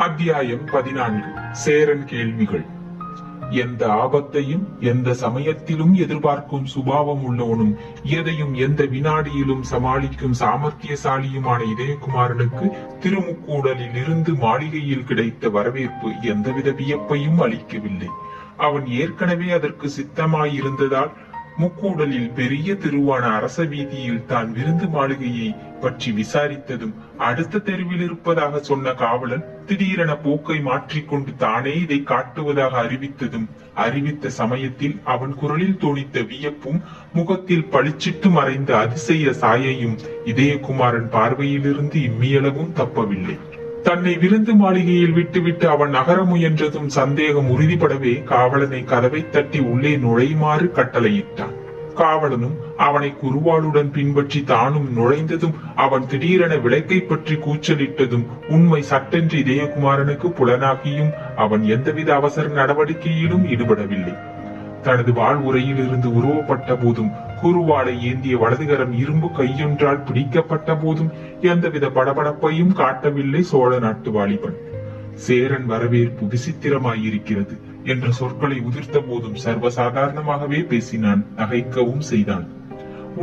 அத்தியாயம் 14. சேரன் கேள்விகள். எந்த ஆபத்தையும் எந்த சமயத்திலும் எதிர்பார்க்கும் சுபாவம் உள்ளவனும் எதையும் எந்த வினாடியிலும் சமாளிக்கும் சாமர்த்தியசாலியுமான இதயகுமாரனுக்கு திருமுக்கூடலில் இருந்து மாளிகையில் கிடைத்த வரவேற்பு எந்தவித வியப்பையும் அளிக்கவில்லை. அவன் ஏற்கனவே அதற்கு சித்தமாயிருந்ததால் முக்கூடலில் பெரிய தெருவான அரச வீதியில் தான் விருந்து மாளிகையை பற்றி விசாரித்ததும் அடுத்த தெருவில் இருப்பதாக சொன்ன காவலன் திடீரென போக்கை மாற்றிக்கொண்டு தானே இதை காட்டுவதாக அறிவித்த சமயத்தில் அவன் குரலில் தோணித்த வியப்பும் முகத்தில் பளிச்சிட்டு மறைந்த அதிசய சாயையும் இதயகுமாரன் பார்வையிலிருந்து இம்மியளவும் தப்பவில்லை. தன்னை விருந்து மாளிகையில் விட்டுவிட்டு அவன் நகர முயன்றதும் சந்தேகம் உறுதிப்படவே காவலனை கதவை தட்டி உள்ளே நுழையுமாறு கட்டளையிட்டான். காவலனும் அவனை குருவாளுடன் பின்பற்றி தானும் நுழைந்ததும் அவன் திடீரென விளக்கை பற்றி கூச்சலிட்டதும் உண்மை சட்டென்று இதயகுமாரனுக்கு புலனாகியும் அவன் எந்தவித அவசர நடவடிக்கையிலும் ஈடுபடவில்லை. தனது வாழ் உரையில் இருந்து உருவப்பட்ட போதும் குருவாளை ஏந்திய வலதுகரம் இரும்பு கையொன்றால் பிடிக்கப்பட்ட போதும் எந்தவித படபடப்பையும் காட்டவில்லை சோழ நாட்டு வாலிபன். சேரன் வரவேற்பு விசித்திரமாயிருக்கிறது என்ற சொற்களை உதிர்த்த போதும் சர்வசாதாரணமாகவே பேசினான், நகைக்கவும் செய்தான்.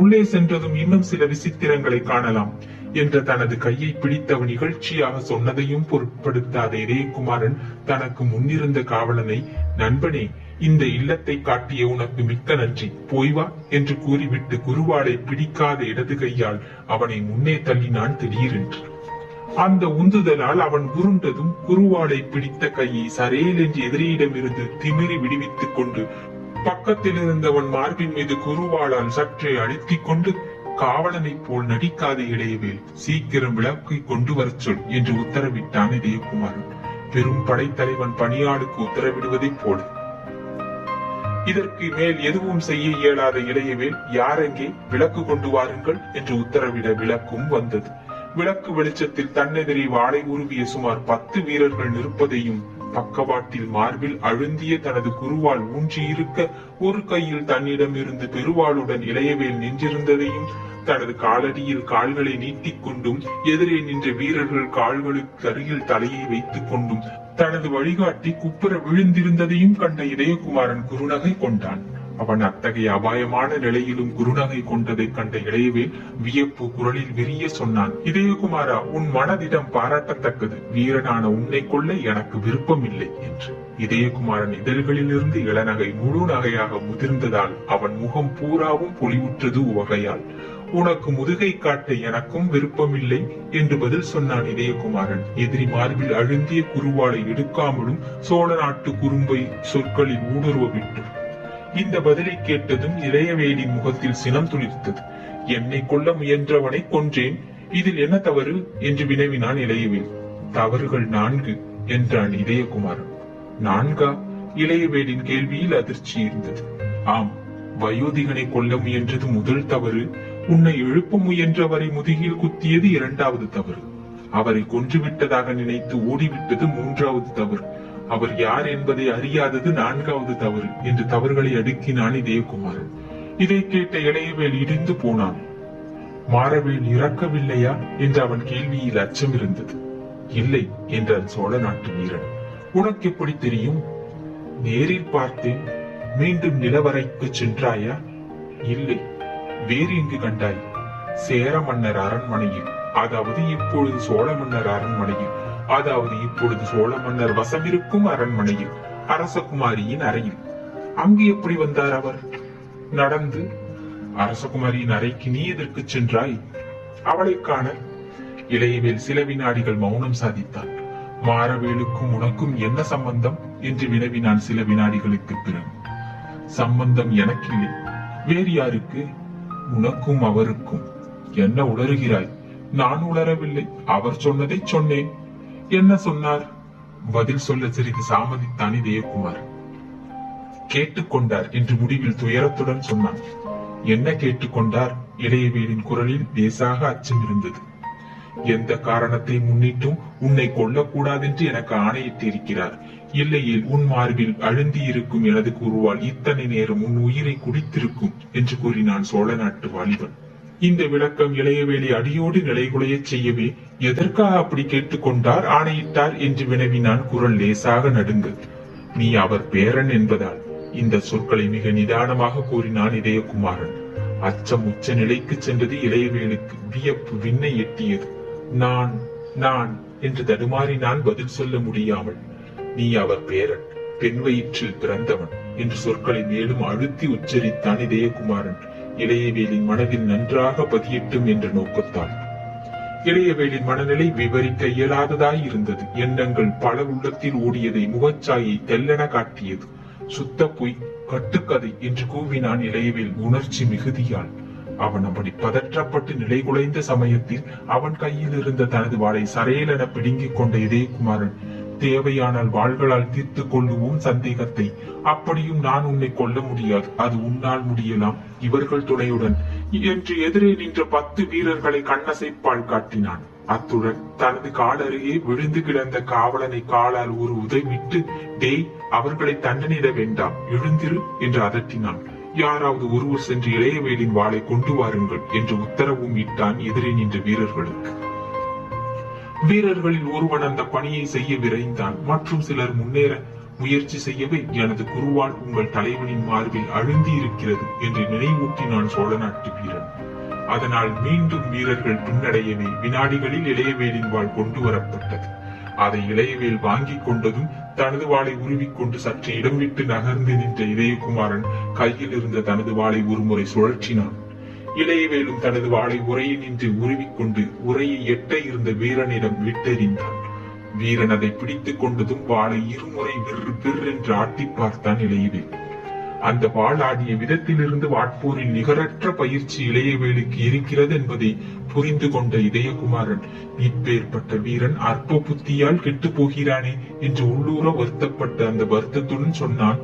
உள்ளே சென்றதும் இன்னும் சில விசித்திரங்களை காணலாம் என்ற தனது கையை பிடித்தவன் நிகழ்ச்சியாக சொன்னதையும் பொருட்படுத்தாத இதயகுமாரன் தனக்கு முன்னிருந்த காவலனை, நண்பனே, இந்த இல்லத்தை காட்டிய உனக்கு மிக்க நன்றி, போய் வா என்று கூறிவிட்டு குருவாளை பிடிக்காத இடது கையால் அவனை முன்னே தள்ளினான் திடீரென்று. அந்த உந்துதலால் அவன் உருண்டதும் குருவாளை பிடித்த கையை சரேல் என்று எதிரியிடமிருந்து திமிரி விடுவித்துக் கொண்டு பக்கத்தில் இருந்தவன் மார்பின் மீது குருவாளால் சற்றே அழுத்திக் கொண்டு, காவலனை போல் நடிக்காத இளையவேல், சீக்கிரம் விளக்கை கொண்டு வரச் சொல் என்று உத்தரவிட்டான் இதயகுமாரன். பெரும் படைத்தலைவன் பணியாளுக்கு உத்தரவிடுவதைப் போல. இதற்கு மேல் எதுவும் செய்ய இயலாத இளையவேல், யாரெங்கே, விளக்கு கொண்டு வாருங்கள் என்று உத்தரவிட விளக்கும் வந்தது. விளக்கு வெளிச்சத்தில் தன்னெதிரே வாளை உருவிய சுமார் 10 வீரர்கள் நிற்பதையும், பக்கவாட்டில் மார்பில் அழுந்திய தனது குருவால் ஊன்றியிருக்க ஒரு கையில் தன்னிடம் இருந்து பெருவாளுடன் இளையவேல் நின்றிருந்ததையும், தனது காலடியில் கால்களை நீட்டிக் கொண்டும் எதிரே நின்ற வீரர்கள் கால்களுக்கு அருகில் தலையை வைத்துக் கொண்டும் தனது வழிகாட்டி குப்புற விழுந்திருந்ததையும் கண்ட இதயகுமாரன் குறுநகை கொண்டான். அவன் அத்தகைய அபாயமான நிலையிலும் குறுநகை கொண்டதை கண்ட இளையவேல் வியப்பு குரலில் விரிய சொன்னான், இதயகுமாரா, உன் மனதிடம் பாராட்டத்தக்கது. வீரனான உன்னை கொள்ள எனக்கு விருப்பம் இல்லை என்று. இதயகுமாரன் இதழ்களில் இருந்து இளநகை முழு நகையாக முதிர்ந்ததால் அவன் முகம் பூராவும் பொலிவுற்றது உவகையால். உனக்கு முதுகை காட்ட எனக்கும் விருப்பமில்லை என்று பதில் சொன்னான் இதயகுமாரன், எதிரி மார்பில் அழுந்திய குருவாளை எடுக்காமலும் சோழ நாட்டு குறும்பை சொற்களில் ஊடுருவ விட்டு. இந்த பதிலை கேட்டதும் இளையவேலின் முகத்தில் சினம் துளிர்த்தது. என்னை கொல்ல முயன்றவனை கொன்றேன், இதில் என்ன தவறு என்று வினவினான் இளையவேல். தவறுகள் 4 என்றான் இதயகுமாரன். 4? இளையவேலின் கேள்வியில் அதிர்ச்சி இருந்தது. ஆம், வயோதிகனை கொல்ல முயன்றது முதல் தவறு. உன்னை எழுப்ப முயன்றவரை முதுகில் குத்தியது 2வது தவறு. அவரை கொன்றுவிட்டதாக நினைத்து ஓடிவிட்டது 3வது தவறு. அவர் யார் என்பதை அறியாதது 4வது தவறு என்று தவறுகளை அடுக்கினான் இதயகுமாரன். இதை கேட்ட இளையவேல் இடிந்து போனான். மாறவேல் இறக்கவில்லையா என்று அவன் கேள்வியில் அச்சம் இருந்தது. இல்லை என்றான் சோழ நாட்டு வீரன். உனக்கு எப்படி தெரியும்? நேரில் பார்த்தேன். மீண்டும் நிலவரைக்கு சென்றாயா? இல்லை. வேறு எங்கு கண்டாய்? சேர மன்னர் அரண்மனையில், அதாவது இப்பொழுது சோழ மன்னர் அரண்மனையில், அதாவது இப்பொழுது சோழ மன்னர் வசமிருக்கும் அரண்மனையில், அரசகுமாரியின் அறையில். அங்கு எப்படி வந்தார் அவர்? நடந்து. அரசகுமாரியின் அறைக்கு நீ எதற்கு சென்றாய்? அவளை காண. இளையவேல் சில வினாடிகள் மௌனம் சாதித்தான். மாறவேலுக்கும் உனக்கும் என்ன சம்பந்தம் என்று வினவினான் சில வினாடிகளுக்கு பிறகு. சம்பந்தம் எனக்கில்லை. வேறு யாருக்கு? உனக்கும் அவருக்கும். என்ன உளறுகிறாய்? நான் உளரவில்லை. அவர் சொன்னதை சொன்னேன். என்ன சொன்னார்? பதில் சொல்ல சிறிது சாமதித்தான் இதயகுமார். கேட்டுக்கொண்டார் என்று முடிவில் துயரத்துடன் சொன்னான். என்ன கேட்டுக்கொண்டார்? இளையவேலின் குரலில் லேசாக அச்சம் இருந்தது. எந்த காரணத்தை முன்னிட்டும் உன்னை கொல்லக்கூடாதென்று எனக்கு ஆணையிட்டு இருக்கிறார். இல்லையில் உன் மார்பில் அழுந்தி இருக்கும் எனது குருவால் இத்தனை நேரம் உன் உயிரை குடித்திருக்கும் என்று கூறினான் சோழ நாட்டு வாலிபன். இந்த விளக்கம் இளையவேலி அடியோடு நிலைகுலைய செய்யவே, எதற்காக அப்படி கேட்டுக்கொண்டார், ஆணையிட்டார் என்று வினவினான். குரல் லேசாக நடுங்க. நீ அவர் பேரன் என்பதால். இந்த சொற்களை மிக நிதானமாக கூறினான் இதயகுமாரன். அச்சம் உச்ச நிலைக்கு சென்றது இளையவேலுக்கு. வியப்பு விண்ணை எட்டியது. நான் நான் என்று தடுமாறினான் பதில் சொல்ல முடியாமல். நீ அவர் பேரன், பெண் வயிற்றில் பிறந்தவன் என்று சொற்களை மேலும் அழுத்தி உச்சரித்தான் இதயகுமாரன். இளையவேலின் மனதில் நன்றாக பதியட்டும் என்ற நோக்கத்தால். இளையவேலின் மனநிலை விவரிக்க இயலாததாய் இருந்தது. எண்ணங்கள் பல உள்ளத்தில் ஓடியதை முகச்சாயை தெல்லென காட்டியது. சுத்த பொய், கட்டுக்கதை என்று கூவினான் இளையவேல் உணர்ச்சி மிகுதியால். அவன் அப்படி பதற்றப்பட்டு நிலை குலைந்த சமயத்தில் அவன் கையில் இருந்த தனது வாளை சரையலென பிடுங்கிக் கொண்ட இதயகுமாரன், தேவையானால் வாள்களால் தீர்த்து கொள்ளுவோம் சந்தேகத்தை. அப்படியும் நான் உன்னை கொல்ல முடியாது, அது உன்னால் முடியலாம், இவர்கள் துணையுடன் என்று எதிரே நின்ற 10 வீரர்களை கண்ணசைப்பால் காட்டினான். அத்துடன் தனது காலருகே விழுந்து கிடந்த காவலனை காலால் ஒரு உதைவிட்டு, டேய், அவர்களை தண்டனிட வேண்டாம், எழுந்திரு என்று அதட்டினான். யாராவது ஒருவர் சென்று இளையவேலின் வாளை கொண்டு வாருங்கள் என்று உத்தரவும் இட்டான் எதிரே நின்ற வீரர்களுக்கு. வீரர்களில் ஒருவன் அந்த பணியை செய்ய விரைந்தான். மற்றும் சிலர் முன்னேற முயற்சி செய்யவே, எனது குருவால் உங்கள் தலைவனின் மார்பில் அழுந்தி இருக்கிறது என்று நினைவூட்டினான் சோழ நாட்டு வீரன். அதனால் மீண்டும் வீரர்கள் பின்னடையவே வினாடிகளில் இளையவேலின் வாள் கொண்டு வரப்பட்டது. அதை இளையவேல் வாங்கிக் கொண்டதும் தனது வாளை உருவிக்கொண்டு சற்று இடம் விட்டு நகர்ந்து நின்ற இதயகுமாரன் கையில் இருந்த தனது வாளை ஒருமுறை சுழற்றினான். இளையவேலும் தனது வாளை உரையில் நின்று உருவிக்கொண்டு உரையை எட்ட இருந்த வீரனிடம் விட்டெறிந்தான். வீரன் அதை பிடித்துக் கொண்டதும் வாளை இருமுறை விர் என்று ஆட்டி பார்த்தான் இளையவேல். அந்த வாள் ஆடிய விதத்திலிருந்து வாட்போரில் நிகரற்ற பயிற்சி இளையவேலுக்கு இருக்கிறது என்பதை புரிந்து கொண்ட இதயகுமாரன், இப்பேற்பட்ட வீரன் அற்ப புத்தியால் கெட்டு போகிறானே என்று உள்ளூர வருத்தப்பட்ட அந்த வருத்தத்துடன் சொன்னான்,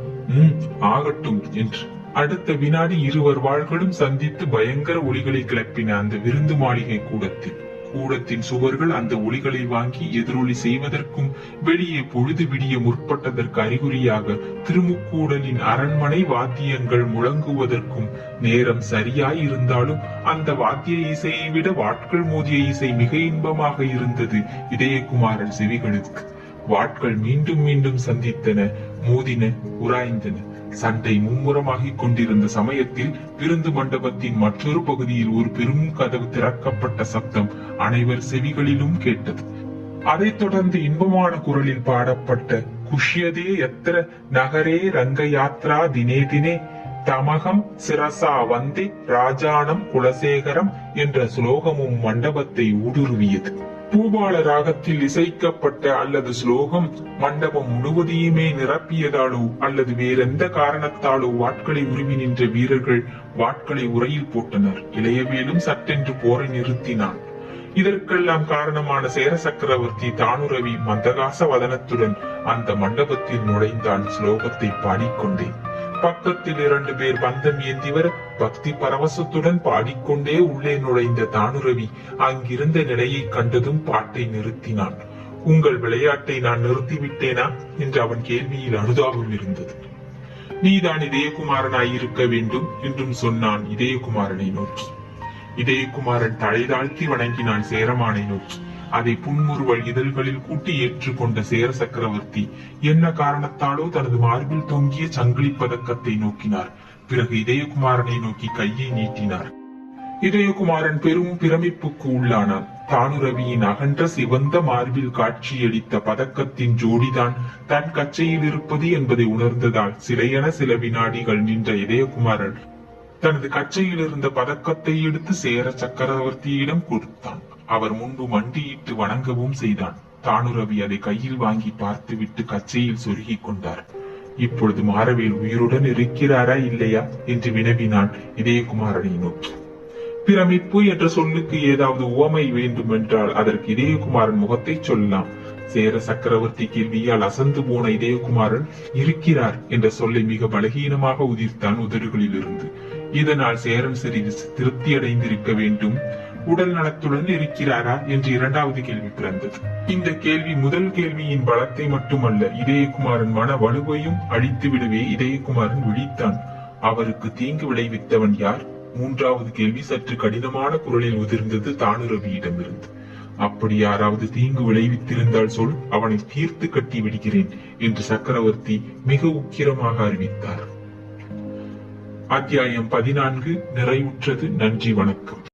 ஆகட்டும் என்று. அடுத்த வினாடி இருவர் வாள்களும் சந்தித்து பயங்கர ஒலிகளை கிளப்பின அந்த விருந்து மாளிகை கூடத்தில். கூடத்தின் சுவர்கள் அந்த ஒலிகளை வாங்கி எதிரொலி செய்வதற்கும் வெளியே பொழுது விடிய முற்பட்டதற்கு அறிகுறியாக திருமுக்கூடலின் அரண்மனை வாத்தியங்கள் முழங்குவதற்கும் நேரம் சரியாய் இருந்தாலும் அந்த வாத்திய இசையை விட வாட்கள் மோதிய இசை மிக இன்பமாக இருந்தது இதயகுமாரன் செவிகளுக்கு. வாட்கள் மீண்டும் மீண்டும் சந்தித்தன, மோதின, உராய்ந்தன. சண்டை மும்முரமாகிக் கொண்டிருந்த சமயத்தில் விருந்து மண்டபத்தின் மற்றொரு பகுதியில் ஒரு பெரும் கதவு திறக்கப்பட்ட சப்தம் அனைவர் செவிகளிலும் கேட்டது. அதைத் தொடர்ந்து இன்பமான குரலில் பாடப்பட்ட குஷ்யதே எத்திர நகரே ரங்க யாத்ரா தினே தினே தமகம் சிரசா வந்தே ராஜானம் குலசேகரம் என்ற ஸ்லோகமும் மண்டபத்தை ஊடுருவியது. பூபால ராகத்தில் இசைக்கப்பட்ட அல்லது ஸ்லோகம் மண்டபம் முழுவதையுமே நிரப்பியதாலோ அல்லது வேறெந்த காரணத்தாலோ வாட்களை உருவி நின்ற வீரர்கள் வாட்களை உரையில் போட்டனர். இளையவேலும் சட்டென்று போரை நிறுத்தினான். இதற்கெல்லாம் காரணமான சேர சக்கரவர்த்தி தானுரவி மந்தகாச வதனத்துடன் அந்த மண்டபத்தில் நுழைந்தான் ஸ்லோகத்தை பாடிக்கொண்டே. பக்கத்தில் 2 பேர் பந்தம் ஏந்திவர் பக்தி பரவசத்துடன் பாடிக்கொண்டே உள்ளே நுழைந்த தானுரவி அங்கிருந்த நிலையை கண்டதும் பாட்டை நிறுத்தினான். உங்கள் விளையாட்டை நான் நிறுத்திவிட்டேனா என்று அவன் கேள்வியில் அனுதாபம் இருந்தது. நீதான் இதயகுமாரனாய் இருக்க வேண்டும் என்றும் சொன்னான் இதயகுமாரனை நோக்கி. இதயகுமாரன் தலை தாழ்த்தி வணங்கினான் சேரமானை நோக்கி. அதை புன்முறுவல் இதழ்களில் கூட்டி ஏற்றுக்கொண்ட சேர சக்கரவர்த்தி என்ன காரணத்தாலோ தனது மார்பில் தொங்கிய சங்கிலி பதக்கத்தை நோக்கினார். பிறகு இதயகுமாரனை நோக்கி கையை நீட்டினார். இதயகுமாரன் பெரும் பிரமிப்புக்கு உள்ளானான். தானுரவியின் அகன்ற சிவந்த மார்பில் காட்சியளித்த பதக்கத்தின் ஜோடிதான் தன் கச்சையில் இருப்பது என்பதை உணர்ந்ததால் சிலையென சில வினாடிகள் நின்ற இதயகுமாரன் தனது கச்சையில் இருந்த பதக்கத்தை எடுத்து சேர சக்கரவர்த்தியிடம் கொடுத்தான். அவர் முன்பு மண்டியிட்டு வணங்கவும் செய்தான். தானுரவி அதை கையில் வாங்கி பார்த்துவிட்டு கச்சையில் சொருகிக் கொண்டார். இப்பொழுது மாரவேல் உயிருடன் இருக்கிறாரா இல்லையா என்று வினவினான் இதயகுமாரனை நோக்கி. பிரமிப்பு என்ற சொல்லுக்கு ஏதாவது உவமை வேண்டும் என்றால் அதற்கு இதயகுமாரன் முகத்தை சொல்லலாம். சேர சக்கரவர்த்தி கேள்வியால் அசந்து போன இதயகுமாரன் இருக்கிறார் என்ற சொல்லை மிக பலகீனமாக உதிர்த்தான் உதடுகளில் இருந்து. இதனால் சேரன் சிறிது திருப்தி அடைந்திருக்க வேண்டும். உடல் நலத்துடன் இருக்கிறாரா என்று 2வது கேள்வி பிறந்தது. இந்த கேள்வி முதல் கேள்வியின் பலத்தை மட்டுமல்ல, இதயகுமாரன் மன வலுவையும் அழித்து விடவே இதயகுமாரன் விழித்தான். அவருக்கு தீங்கு விளைவித்தவன் யார்? மூன்றாவது கேள்வி சற்று கடினமான குரலில் உதிர்ந்தது தானுரவியிடமிருந்து. அப்படி யாராவது தீங்கு விளைவித்திருந்தால் சொல், அவனை தீர்த்து கட்டி விடுகிறேன் என்று சக்கரவர்த்தி மிக உக்கிரமாக அறிவித்தார். அத்தியாயம் 14 நிறைவுற்றது. நன்றி, வணக்கம்.